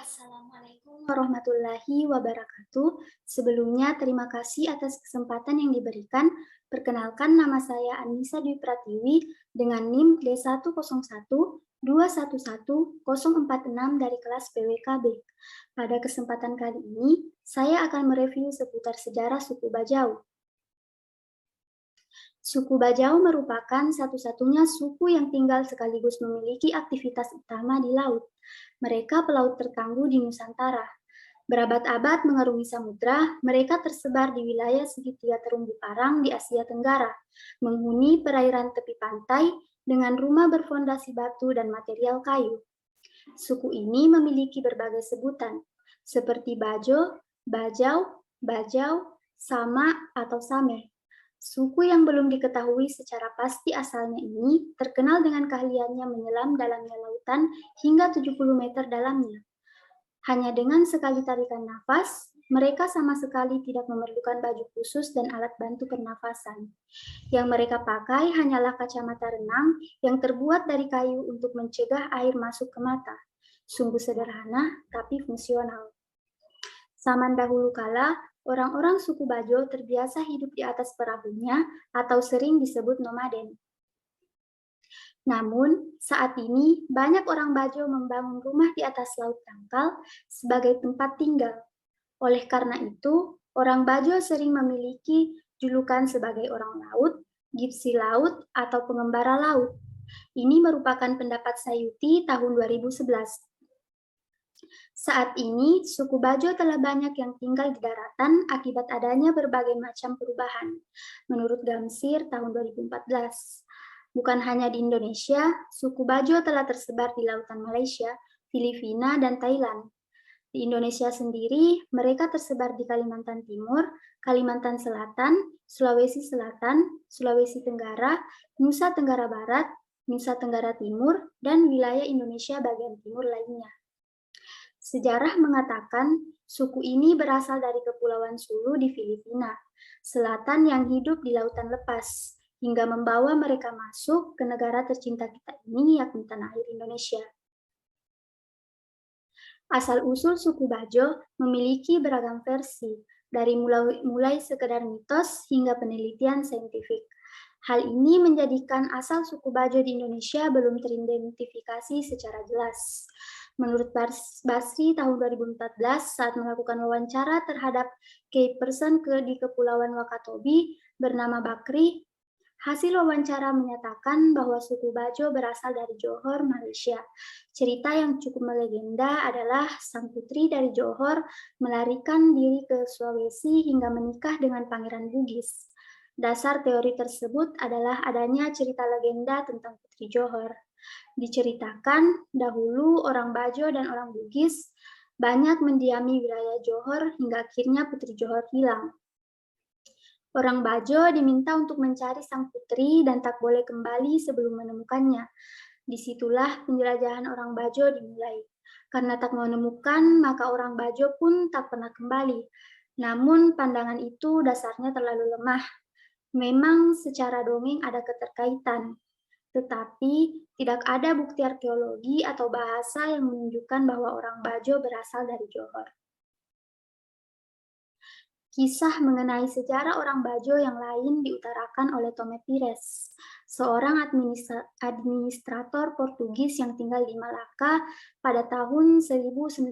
Assalamualaikum warahmatullahi wabarakatuh. Sebelumnya, terima kasih atas kesempatan yang diberikan. Perkenalkan, nama saya Anissa Dwi Pratiwi dengan NIM D101211046 dari kelas PWKB. Pada kesempatan kali ini, saya akan mereview seputar sejarah suku Bajau. Suku Bajau merupakan satu-satunya suku yang tinggal sekaligus memiliki aktivitas utama di laut. Mereka pelaut tertangguh di Nusantara. Berabad-abad mengarungi samudra, mereka tersebar di wilayah segitiga terumbu karang di Asia Tenggara, menghuni perairan tepi pantai dengan rumah berfondasi batu dan material kayu. Suku ini memiliki berbagai sebutan, seperti Bajo, Bajau, Bajau, Sama, atau Same. Suku yang belum diketahui secara pasti asalnya ini terkenal dengan keahliannya menyelam dalamnya lautan hingga 70 meter dalamnya. Hanya dengan sekali tarikan nafas, mereka sama sekali tidak memerlukan baju khusus dan alat bantu pernafasan. Yang mereka pakai hanyalah kacamata renang yang terbuat dari kayu untuk mencegah air masuk ke mata. Sungguh sederhana, tapi fungsional. Zaman dahulu kala, orang-orang suku Bajo terbiasa hidup di atas perahunya atau sering disebut nomaden. Namun, saat ini banyak orang Bajo membangun rumah di atas laut dangkal sebagai tempat tinggal. Oleh karena itu, orang Bajo sering memiliki julukan sebagai orang laut, gipsi laut, atau pengembara laut. Ini merupakan pendapat Sayuti tahun 2011. Saat ini, suku Bajo telah banyak yang tinggal di daratan akibat adanya berbagai macam perubahan. Menurut Gamsir tahun 2014, bukan hanya di Indonesia, suku Bajo telah tersebar di lautan Malaysia, Filipina, dan Thailand. Di Indonesia sendiri, mereka tersebar di Kalimantan Timur, Kalimantan Selatan, Sulawesi Selatan, Sulawesi Tenggara, Nusa Tenggara Barat, Nusa Tenggara Timur, dan wilayah Indonesia bagian timur lainnya. Sejarah mengatakan suku ini berasal dari Kepulauan Sulu di Filipina, selatan yang hidup di lautan lepas, hingga membawa mereka masuk ke negara tercinta kita ini, yakni tanah air Indonesia. Asal-usul suku Bajo memiliki beragam versi, dari mulai sekedar mitos hingga penelitian saintifik. Hal ini menjadikan asal suku Bajo di Indonesia belum teridentifikasi secara jelas. Menurut Basri tahun 2014 saat melakukan wawancara terhadap key person di Kepulauan Wakatobi bernama Bakri, hasil wawancara menyatakan bahwa suku Bajo berasal dari Johor, Malaysia. Cerita yang cukup melegenda adalah sang putri dari Johor melarikan diri ke Sulawesi hingga menikah dengan Pangeran Bugis. Dasar teori tersebut adalah adanya cerita legenda tentang Putri Johor. Diceritakan dahulu orang Bajo dan orang Bugis banyak mendiami wilayah Johor hingga akhirnya Putri Johor hilang. Orang Bajo diminta untuk mencari sang putri dan tak boleh kembali sebelum menemukannya. Disitulah penjelajahan orang Bajo dimulai. Karena tak menemukan, maka orang Bajo pun tak pernah kembali. Namun pandangan itu dasarnya terlalu lemah. Memang secara dongeng ada keterkaitan, tetapi tidak ada bukti arkeologi atau bahasa yang menunjukkan bahwa orang Bajo berasal dari Johor. Kisah mengenai sejarah orang Bajo yang lain diutarakan oleh Tome Pires, seorang administrator Portugis yang tinggal di Malaka pada tahun 1515,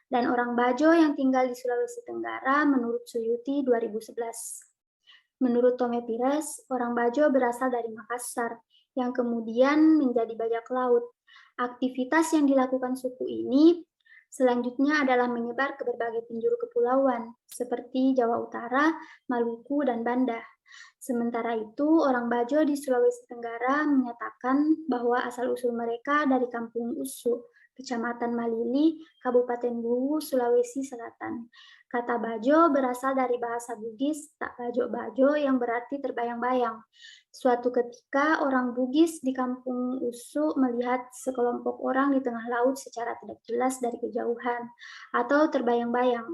dan orang Bajo yang tinggal di Sulawesi Tenggara menurut Suyuti 2011. Menurut Tome Pires, orang Bajo berasal dari Makassar, yang kemudian menjadi bajak laut. Aktivitas yang dilakukan suku ini selanjutnya adalah menyebar ke berbagai penjuru kepulauan, seperti Jawa Utara, Maluku, dan Banda. Sementara itu, orang Bajo di Sulawesi Tenggara menyatakan bahwa asal-usul mereka dari Kampung Usu, Kecamatan Malili, Kabupaten Luwu, Sulawesi Selatan. Kata Bajo berasal dari bahasa Bugis, tak bajo-bajo yang berarti terbayang-bayang. Suatu ketika, orang Bugis di Kampung Usu melihat sekelompok orang di tengah laut secara tidak jelas dari kejauhan, atau terbayang-bayang.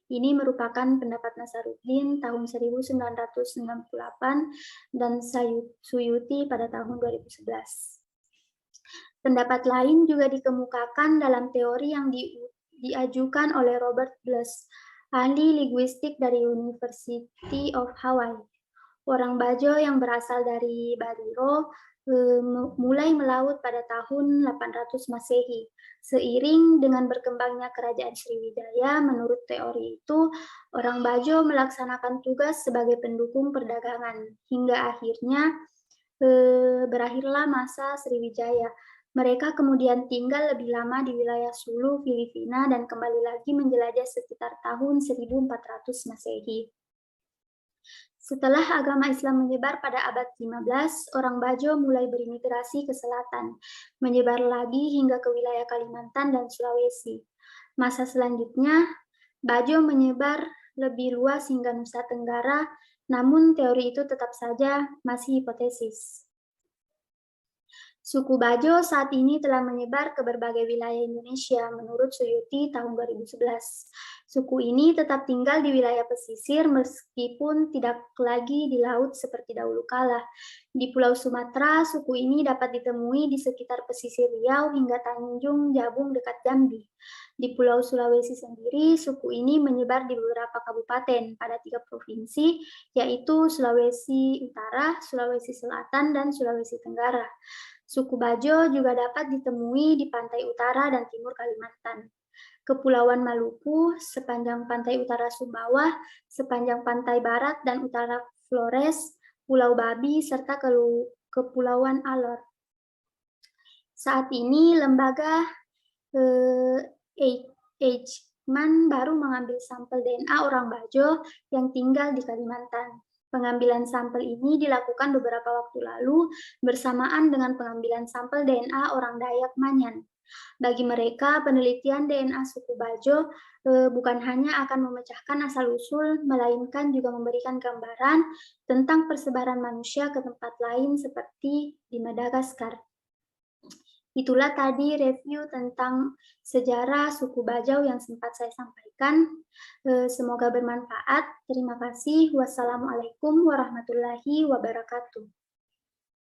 Ini merupakan pendapat Nasaruddin tahun 1998 dan Suyuti pada tahun 2011. Pendapat lain juga dikemukakan dalam teori yang diajukan oleh Robert Blues, ahli linguistik dari University of Hawaii. Orang Bajo yang berasal dari Bariro mulai melaut pada tahun 800 Masehi. Seiring dengan berkembangnya kerajaan Sriwijaya, menurut teori itu, orang Bajo melaksanakan tugas sebagai pendukung perdagangan, hingga akhirnya berakhirlah masa Sriwijaya. Mereka kemudian tinggal lebih lama di wilayah Sulu, Filipina, dan kembali lagi menjelajah sekitar tahun 1400 Masehi. Setelah agama Islam menyebar pada abad 15, orang Bajo mulai berimigrasi ke selatan, menyebar lagi hingga ke wilayah Kalimantan dan Sulawesi. Masa selanjutnya, Bajo menyebar lebih luas hingga Nusa Tenggara, namun teori itu tetap saja masih hipotesis. Suku Bajo saat ini telah menyebar ke berbagai wilayah Indonesia menurut Suyuti tahun 2011. Suku ini tetap tinggal di wilayah pesisir meskipun tidak lagi di laut seperti dahulu kala. Di Pulau Sumatera, suku ini dapat ditemui di sekitar pesisir Riau hingga Tanjung Jabung dekat Jambi. Di Pulau Sulawesi sendiri, suku ini menyebar di beberapa kabupaten pada 3 provinsi, yaitu Sulawesi Utara, Sulawesi Selatan, dan Sulawesi Tenggara. Suku Bajo juga dapat ditemui di pantai utara dan timur Kalimantan. Kepulauan Maluku, sepanjang pantai utara Sumbawa, sepanjang pantai barat dan utara Flores, Pulau Babi, serta Kepulauan Alor. Saat ini, lembaga Eichmann baru mengambil sampel DNA orang Bajo yang tinggal di Kalimantan. Pengambilan sampel ini dilakukan beberapa waktu lalu bersamaan dengan pengambilan sampel DNA orang Dayak Manyan. Bagi mereka, penelitian DNA suku Bajo bukan hanya akan memecahkan asal-usul, melainkan juga memberikan gambaran tentang persebaran manusia ke tempat lain seperti di Madagaskar. Itulah tadi review tentang sejarah suku Bajau yang sempat saya sampaikan. Semoga bermanfaat. Terima kasih. Wassalamualaikum warahmatullahi wabarakatuh.